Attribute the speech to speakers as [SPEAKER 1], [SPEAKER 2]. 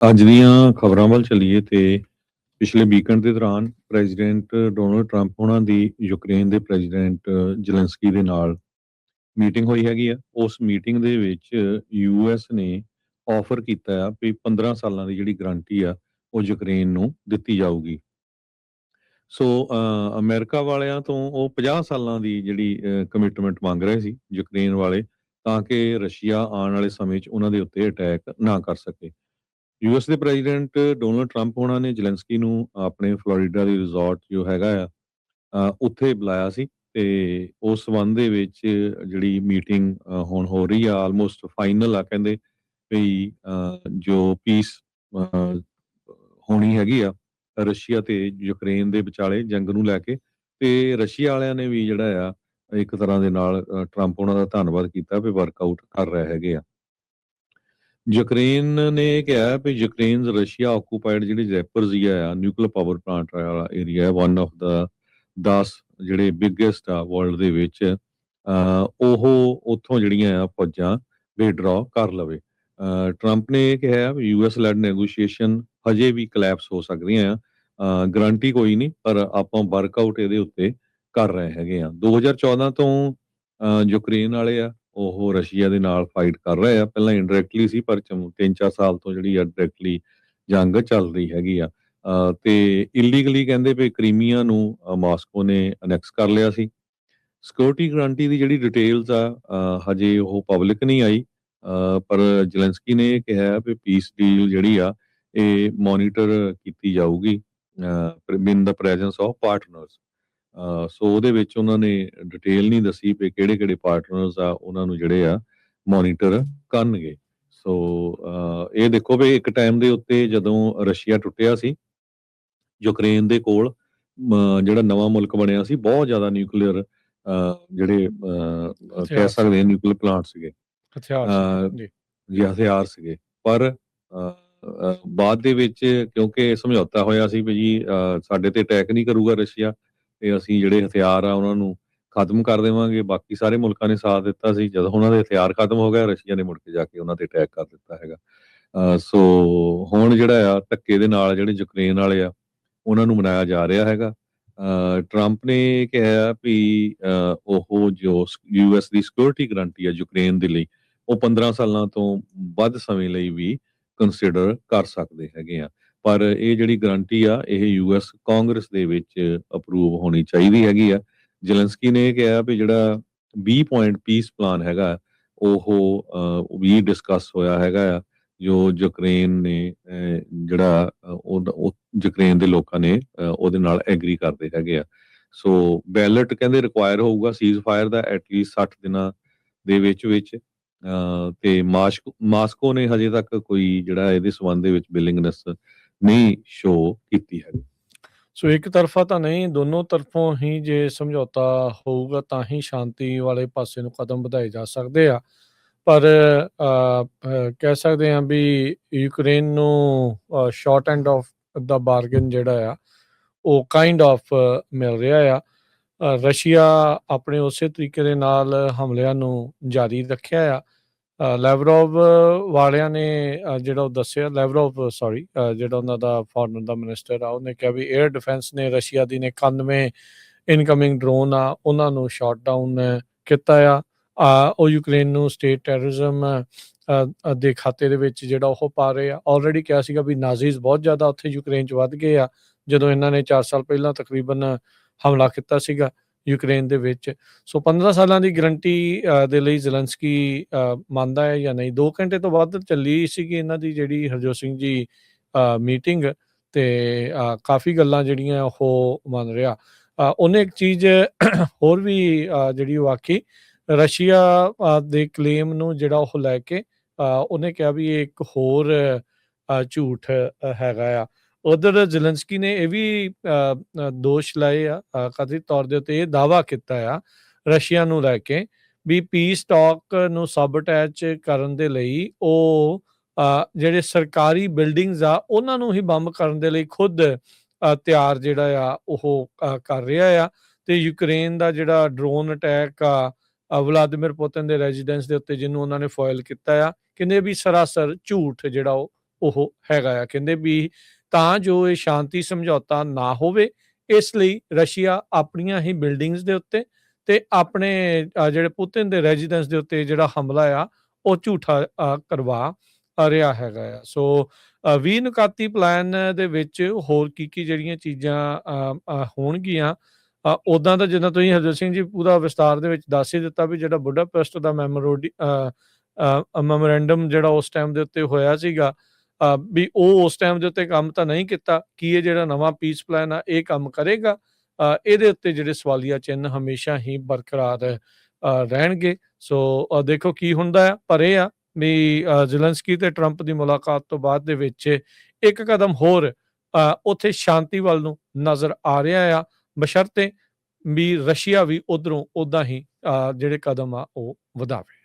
[SPEAKER 1] ਅੱਜ ਦੀਆਂ ਖਬਰਾਂ ਵੱਲ ਚੱਲੀਏ ਤੇ ਪਿਛਲੇ ਵੀਕਐਂਡ ਦੇ ਦੌਰਾਨ ਪ੍ਰੈਜ਼ੀਡੈਂਟ ਡੋਨਲਡ ਟਰੰਪ ਉਹਨਾਂ ਦੀ ਯੂਕਰੇਨ ਦੇ ਪ੍ਰੈਜ਼ੀਡੈਂਟ ਜ਼ੈਲੈਂਸਕੀ ਦੇ ਨਾਲ ਮੀਟਿੰਗ ਹੋਈ ਹੈਗੀ ਆ। ਉਸ ਮੀਟਿੰਗ ਦੇ ਵਿੱਚ ਯੂਐਸ ਨੇ ਆਫਰ ਕੀਤਾ ਆ ਵੀ 15 ਸਾਲਾਂ ਦੀ ਜਿਹੜੀ ਗਰੰਟੀ ਆ ਉਹ ਯੂਕਰੇਨ ਨੂੰ ਦਿੱਤੀ ਜਾਊਗੀ। ਸੋ ਅਮਰੀਕਾ ਵਾਲਿਆਂ ਤੋਂ ਉਹ 50 ਸਾਲਾਂ ਦੀ ਜਿਹੜੀ ਕਮਿਟਮੈਂਟ ਮੰਗ ਰਹੇ ਸੀ ਯੂਕਰੇਨ ਵਾਲੇ, ਤਾਂ ਕਿ ਰਸ਼ੀਆ ਆਉਣ ਵਾਲੇ ਸਮੇਂ 'ਚ ਉਹਨਾਂ ਦੇ ਉੱਤੇ ਅਟੈਕ ਨਾ ਕਰ ਸਕੇ। ਯੂਐਸ ਦੇ ਪ੍ਰੈਜ਼ੀਡੈਂਟ ਡੋਨਲਡ ਟਰੰਪ ਉਹਨਾਂ ਨੇ ਜ਼ੈਲੈਂਸਕੀ ਨੂੰ ਆਪਣੇ ਫਲੋਰੀਡਾ ਦੀ ਰਿਜ਼ੋਰਟ ਜੋ ਹੈਗਾ ਆ ਉੱਥੇ ਬੁਲਾਇਆ ਸੀ ਤੇ ਉਸ ਸੰਬੰਧ ਦੇ ਵਿੱਚ ਜਿਹੜੀ ਮੀਟਿੰਗ ਹੁਣ ਹੋ ਰਹੀ ਆ, ਆਲਮੋਸਟ ਫਾਈਨਲ ਆ। ਕਹਿੰਦੇ ਵੀ ਜੋ ਪੀਸ ਹੋਣੀ ਹੈਗੀ ਆ ਰਸ਼ੀਆ ਤੇ ਯੂਕਰੇਨ ਦੇ ਵਿਚਾਲੇ ਜੰਗ ਨੂੰ ਲੈ ਕੇ, ਤੇ ਰਸ਼ੀਆ ਵਾਲਿਆਂ ਨੇ ਵੀ ਜਿਹੜਾ ਆ ਇੱਕ ਤਰ੍ਹਾਂ ਦੇ ਨਾਲ ਟਰੰਪ ਉਹਨਾਂ ਦਾ ਧੰਨਵਾਦ ਕੀਤਾ ਵੀ ਵਰਕਆਊਟ ਕਰ ਰਹੇ ਹੈਗੇ ਆ। ਯੂਕਰੇਨ ਨੇ ਕਿਹਾ ਵੀ ਯੂਕਰੇਨ ਰਸ਼ੀਆ ਆਕੂਪਾਈਡ ਜਿਹੜੀ ਜ਼ੈਪਰਜ਼ੀਆ ਆ ਨਿਊਕਲੀਅਰ ਪਾਵਰ ਪਲਾਂਟ ਵਾਲਾ ਏਰੀਆ ਹੈ, ਵਨ ਆਫ ਦਾ 10 ਜਿਹੜੇ ਬਿਗੇਸਟ ਆ ਵਰਲਡ ਦੇ ਵਿੱਚ, ਉਹ ਉੱਥੋਂ ਜਿਹੜੀਆਂ ਆ ਫੌਜਾਂ ਵਿਡਰਾ ਕਰ ਲਵੇ। ਟਰੰਪ ਨੇ ਇਹ ਕਿਹਾ ਵੀ ਯੂਐਸ ਲੈਡ ਨੈਗੋਸ਼ੀਏਸ਼ਨ ਹਜੇ ਵੀ ਕਲੈਪਸ ਹੋ ਸਕਦੀਆਂ ਆ, ਗਰੰਟੀ ਕੋਈ ਨਹੀਂ, ਪਰ ਆਪਾਂ ਵਰਕਆਊਟ ਇਹਦੇ ਉੱਤੇ ਕਰ ਰਹੇ ਹੈਗੇ ਆ। 2014 ਤੋਂ ਯੂਕਰੇਨ ਵਾਲੇ ਆ ਉਹ ਰਸ਼ੀਆ ਦੇ ਨਾਲ ਫਾਈਟ ਕਰ ਰਹੇ ਆ, ਪਹਿਲਾਂ ਇਨਡਾਇਰੈਕਟਲੀ ਸੀ, ਪਰ 3-4 ਸਾਲ ਤੋਂ ਜਿਹੜੀ ਆ ਡਾਇਰੈਕਟਲੀ ਜੰਗ ਚੱਲ ਰਹੀ ਹੈਗੀ ਆ। ਤੇ ਇਲੀਗਲੀ ਕਹਿੰਦੇ ਵੀ ਕ੍ਰੀਮੀਆ ਨੂੰ ਮਾਸਕੋ ਨੇ ਅਨੈਕਸ ਕਰ ਲਿਆ ਸੀ। ਸਿਕਿਉਰਿਟੀ ਗਰੰਟੀ ਦੀ ਜਿਹੜੀ ਡਿਟੇਲਸ ਆ ਹਜੇ ਉਹ ਪਬਲਿਕ ਨਹੀਂ ਆਈ, ਪਰ ਜ਼ੈਲੈਂਸਕੀ ਨੇ ਇਹ ਕਿਹਾ ਵੀ ਪੀਸ ਡੀਲ ਜਿਹੜੀ ਆ ਇਹ ਮੋਨੀਟਰ ਕੀਤੀ ਜਾਊਗੀ ਇਨ ਦਾ ਪ੍ਰੈਜ਼ੈਂਸ ਆਫ ਪਾਰਟਨਰਸ। ਸੋ ਉਹਦੇ ਵਿੱਚ ਉਹਨਾਂ ਨੇ ਡਿਟੇਲ ਨਹੀਂ ਦੱਸੀ ਵੀ ਕਿਹੜੇ-ਕਿਹੜੇ ਪਾਰਟਨਰਸ ਆ ਉਹਨਾਂ ਨੂੰ ਜਿਹੜੇ ਆ ਮੋਨੀਟਰ ਕਰਨਗੇ। ਸੋ ਇਹ ਦੇਖੋ ਵੀ ਇੱਕ ਟਾਈਮ ਦੇ ਉੱਤੇ ਜਦੋਂ ਰਸ਼ੀਆ ਟੁੱਟਿਆ ਸੀ, ਯੂਕਰੇਨ ਦੇ ਕੋਲ ਜਿਹੜਾ ਨਵਾਂ ਮੁਲਕ ਬਣਿਆ ਸੀ, ਬਹੁਤ ਜ਼ਿਆਦਾ ਨਿਊਕਲੀਅਰ ਜਿਹੜੇ ਕਹਿ
[SPEAKER 2] ਹਥਿਆਰ
[SPEAKER 1] ਸਕਦੇ ਹਾਂ ਨਿਊਕਲੀਅਰ ਪਲਾਂਟ ਸੀਗੇ,
[SPEAKER 2] ਹਥਿਆਰ ਸੀ ਜੀ।
[SPEAKER 1] ਜੀ ਹਥਿਆਰ ਸੀਗੇ। ਪਰ ਬਾਅਦ ਦੇ ਵਿੱਚ ਕਿਉਂਕਿ ਸਮਝੌਤਾ ਹੋਇਆ ਸੀ ਵੀ ਜੀ ਸਾਡੇ ਤੇ ਅਟੈਕ ਨਹੀਂ ਕਰੂਗਾ ਰਸ਼ੀਆ, ਤੇ ਅਸੀਂ ਜਿਹੜੇ ਹਥਿਆਰ ਆ ਉਹਨਾਂ ਨੂੰ ਖਤਮ ਕਰ ਦੇਵਾਂਗੇ। ਬਾਕੀ ਸਾਰੇ ਮੁਲਕਾਂ ਨੇ ਸਾਥ ਦਿੱਤਾ ਸੀ। ਜਦੋਂ ਉਹਨਾਂ ਦੇ ਹਥਿਆਰ ਖਤਮ ਹੋ ਗਿਆ, ਰਸ਼ੀਆ ਨੇ ਮੁੜ ਕੇ ਜਾ ਕੇ ਉਹਨਾਂ ਤੇ ਅਟੈਕ ਕਰ ਦਿੱਤਾ ਹੈਗਾ। ਸੋ ਹੁਣ ਜਿਹੜਾ ਆ ਧੱਕੇ ਦੇ ਨਾਲ ਜਿਹੜੇ ਯੂਕਰੇਨ ਵਾਲੇ ਆ ਉਹਨਾਂ ਨੂੰ ਮਨਾਇਆ ਜਾ ਰਿਹਾ ਹੈਗਾ। ਟਰੰਪ ਨੇ ਕਿਹਾ ਵੀ ਉਹ ਜੋ ਯੂਐਸ ਦੀ ਸਿਕਿਉਰਿਟੀ ਗਰੰਟੀ ਆ ਯੂਕਰੇਨ ਦੇ ਲਈ, ਉਹ 15 ਸਾਲਾਂ ਤੋਂ ਵੱਧ ਸਮੇਂ ਲਈ ਵੀ ਕੰਸੀਡਰ ਕਰ ਸਕਦੇ ਹੈਗੇ ਆ। ਪਰ ਇਹ ਜਿਹੜੀ ਗਰੰਟੀ ਆ ਇਹ ਯੂਐਸ ਕਾਂਗਰਸ ਦੇ ਵਿੱਚ ਅਪਰੂਵ ਹੋਣੀ ਚਾਹੀਦੀ ਹੈਗੀ ਆ। ਜ਼ੈਲੈਂਸਕੀ ਨੇ ਇਹ ਕਿਹਾ ਵੀ ਜਿਹੜਾ 20 ਪੁਆਇੰਟ ਪੀਸ ਪਲਾਨ ਹੈਗਾ ਉਹ ਵੀ ਡਿਸਕਸ ਹੋਇਆ ਹੈਗਾ ਆ, ਜੋ ਯੂਕਰੇਨ ਨੇ ਜਿਹੜਾ ਉਹ ਯੂਕਰੇਨ ਦੇ ਲੋਕਾਂ ਨੇ ਉਹਦੇ ਨਾਲ ਐਗਰੀ ਕਰਦੇ ਹੈਗੇ ਆ। ਸੋ ਬੈਲਟ ਕਹਿੰਦੇ ਰਿਕੁਆਇਰ ਹੋਊਗਾ ਸੀਜ਼ ਫਾਇਰ ਦਾ ਐਟਲੀਸਟ 60 ਦਿਨਾਂ ਦੇ ਵਿੱਚ ਤੇ ਮਾਸਕੋ ਨੇ ਹਜੇ ਤੱਕ ਕੋਈ ਜਿਹੜਾ ਇਹਦੇ ਸੰਬੰਧ ਦੇ ਵਿੱਚ ਵਿਲਿੰਗਨੈਸ ਨਹੀਂ ਸ਼ੋ ਕੀਤੀ ਹੈ।
[SPEAKER 2] ਸੋ ਇੱਕ ਤਰਫਾ ਤਾਂ ਨਹੀਂ, ਦੋਨੋਂ ਤਰਫੋਂ ਹੀ ਜੇ ਸਮਝੌਤਾ ਹੋਊਗਾ ਤਾਂ ਹੀ ਸ਼ਾਂਤੀ ਵਾਲੇ ਪਾਸੇ ਨੂੰ ਕਦਮ ਵਧਾਏ ਜਾ ਸਕਦੇ ਆ। ਪਰ ਕਹਿ ਸਕਦੇ ਹਾਂ ਵੀ ਯੂਕਰੇਨ ਨੂੰ ਸ਼ਾਰਟ ਐਂਡ ਆਫ ਦਾ ਬਾਰਗਨ ਜਿਹੜਾ ਆ ਉਹ ਕਾਈਂਡ ਆਫ ਮਿਲ ਰਿਹਾ ਆ। ਰਸ਼ੀਆ ਆਪਣੇ ਉਸੇ ਤਰੀਕੇ ਦੇ ਨਾਲ ਹਮਲਿਆਂ ਨੂੰ ਜਾਰੀ ਰੱਖਿਆ ਆ। ਲੈਵਰੋਵ ਵਾਲਿਆਂ ਨੇ ਜਿਹੜਾ ਉਹ ਦੱਸਿਆ, ਜਿਹੜਾ ਉਹਨਾਂ ਦਾ ਫੋਰਨ ਦਾ ਮਿਨਿਸਟਰ ਆ, ਉਹਨੇ ਕਿਹਾ ਵੀ 에ਅਰ ਡਿਫੈਂਸ ਨੇ ਰਸ਼ੀਆ ਦੀ ਨੇ 91 ਇਨਕਮਿੰਗ ਡਰੋਨ ਆ ਉਹਨਾਂ ਨੂੰ ਸ਼ਾਟ ਡਾਊਨ ਕੀਤਾ ਆ। ਉਹ ਯੂਕਰੇਨ ਨੂੰ ਸਟੇਟ ਟੈਰਰਿਜ਼ਮ ਦੇ ਖਾਤੇ ਦੇ ਵਿੱਚ ਜਿਹੜਾ ਉਹ ਪਾ ਰਹੇ ਆ। ਆਲਰੇਡੀ ਕਿਹਾ ਸੀਗਾ ਵੀ ਨਾਜ਼ੀਜ਼ ਬਹੁਤ ਜ਼ਿਆਦਾ ਉੱਥੇ ਯੂਕਰੇਨ 'ਚ ਵੱਧ ਗਏ ਆ ਜਦੋਂ ਇਹਨਾਂ ਨੇ 4 ਸਾਲ ਪਹਿਲਾਂ ਤਕਰੀਬਨ ਹਮਲਾ ਕੀਤਾ ਸੀਗਾ ਯੂਕਰੇਨ ਦੇ ਵਿੱਚ। ਸੋ 15 ਸਾਲਾਂ ਦੀ ਗਰੰਟੀ ਦੇ ਲਈ ਜ਼ੈਲੈਂਸਕੀ ਮੰਨਦਾ ਹੈ ਜਾਂ ਨਹੀਂ। 2 ਘੰਟੇ ਤੋਂ ਵੱਧ ਚੱਲੀ ਸੀਗੀ ਇਹਨਾਂ ਦੀ ਜਿਹੜੀ ਹਰਜੋਤ ਸਿੰਘ ਜੀ ਮੀਟਿੰਗ, ਤੇ ਕਾਫੀ ਗੱਲਾਂ ਜਿਹੜੀਆਂ ਉਹ ਮੰਨ ਰਿਹਾ। ਉਹਨੇ ਇੱਕ ਚੀਜ਼ ਹੋਰ ਵੀ ਜਿਹੜੀ ਉਹ ਆਖੀ ਰਸ਼ੀਆ ਦੇ ਕਲੇਮ ਨੂੰ ਜਿਹੜਾ ਉਹ ਲੈ ਕੇ, ਉਹਨੇ ਕਿਹਾ ਵੀ ਇਹ ਇੱਕ ਹੋਰ ਝੂਠ ਹੈਗਾ ਆ। ਉਧਰ ਜ਼ੈਲੈਂਸਕੀ ਨੇ ਇਹ ਵੀ ਦੋਸ਼ ਲਾਏ ਆ, ਕਥਿਤ ਤੌਰ ਦੇ ਉੱਤੇ ਇਹ ਦਾਅਵਾ ਕੀਤਾ ਆ ਰਸ਼ੀਆ ਨੂੰ ਲੈ ਕੇ ਵੀ ਪੀਸ ਟਾਕ ਨੂੰ ਸਬਟੈਚ ਕਰਨ ਦੇ ਲਈ ਉਹ ਜਿਹੜੇ ਸਰਕਾਰੀ ਬਿਲਡਿੰਗਸ ਆ ਉਹਨਾਂ ਨੂੰ ਹੀ ਬੰਬ ਕਰਨ ਦੇ ਲਈ ਖੁਦ ਤਿਆਰ ਜਿਹੜਾ ਆ ਉਹ ਕਰ ਰਿਹਾ ਆ। ਤੇ ਯੂਕਰੇਨ ਦਾ ਜਿਹੜਾ ਡਰੋਨ ਅਟੈਕ ਆ ਵਲਾਦੀਮਿਰ ਪੁਤਿਨ ਦੇ ਰੈਜ਼ੀਡੈਂਸ ਦੇ ਉੱਤੇ ਜਿਹਨੂੰ ਉਹਨਾਂ ਨੇ ਫੋਇਲ ਕੀਤਾ ਆ, ਕਹਿੰਦੇ ਵੀ ਸਰਾਸਰ ਝੂਠ ਜਿਹੜਾ ਉਹ ਉਹ ਹੈਗਾ ਆ। ਕਹਿੰਦੇ ਵੀ ਤਾਂ ਜੋ ਇਹ ਸ਼ਾਂਤੀ ਸਮਝੌਤਾ ਨਾ ਹੋਵੇ, ਇਸ ਲਈ ਰਸ਼ੀਆ ਆਪਣੀਆਂ ਹੀ ਬਿਲਡਿੰਗਸ ਦੇ ਉੱਤੇ ਤੇ ਆਪਣੇ ਜਿਹੜੇ ਪੁਤਿਨ ਦੇ ਰੈਜ਼ੀਡੈਂਸ ਦੇ ਉੱਤੇ ਜਿਹੜਾ ਹਮਲਾ ਆ ਉਹ ਝੂਠਾ ਕਰਵਾ ਰਿਹਾ ਹੈਗਾ ਆ। ਸੋ 20 ਨੁਕਾਤੀ ਪਲਾਨ ਦੇ ਵਿੱਚ ਹੋਰ ਕੀ ਜਿਹੜੀਆਂ ਚੀਜ਼ਾਂ ਹੋਣਗੀਆਂ, ਉੱਦਾਂ ਤਾਂ ਜਿੱਦਾਂ ਤੁਸੀਂ ਹਰਜੋਤ ਸਿੰਘ ਜੀ ਪੂਰਾ ਵਿਸਤਾਰ ਦੇ ਵਿੱਚ ਦੱਸ ਹੀ ਦਿੱਤਾ ਵੀ ਜਿਹੜਾ ਬੁਡਾਪੈਸਟ ਦਾ ਮੈਮੋਰੈਂਡਮ ਜਿਹੜਾ ਉਸ ਟਾਈਮ ਦੇ ਉੱਤੇ ਹੋਇਆ ਸੀਗਾ, ਵੀ ਉਹ ਉਸ ਟਾਈਮ ਦੇ ਉੱਤੇ ਕੰਮ ਤਾਂ ਨਹੀਂ ਕੀਤਾ। ਕੀ ਇਹ ਜਿਹੜਾ ਨਵਾਂ ਪੀਸ ਪਲਾਨ ਆ ਇਹ ਕੰਮ ਕਰੇਗਾ? ਇਹਦੇ ਉੱਤੇ ਜਿਹੜੇ ਸਵਾਲੀਆ ਚਿੰਨ੍ਹ ਹਮੇਸ਼ਾ ਹੀ ਬਰਕਰਾਰ ਰਹਿਣਗੇ। ਸੋ ਦੇਖੋ ਕੀ ਹੁੰਦਾ ਆ, ਪਰ ਇਹ ਆ ਵੀ ਜ਼ੇਲੈਂਸਕੀ ਤੇ ਟਰੰਪ ਦੀ ਮੁਲਾਕਾਤ ਤੋਂ ਬਾਅਦ ਦੇ ਵਿੱਚ ਇੱਕ ਕਦਮ ਹੋਰ ਉੱਥੇ ਸ਼ਾਂਤੀ ਵੱਲ ਨੂੰ ਨਜ਼ਰ ਆ ਰਿਹਾ ਆ, ਬਸ਼ਰਤੇ ਵੀ ਰਸ਼ੀਆ ਵੀ ਉੱਧਰੋਂ ਉੱਦਾਂ ਹੀ ਜਿਹੜੇ ਕਦਮ ਆ ਉਹ ਵਧਾਵੇ।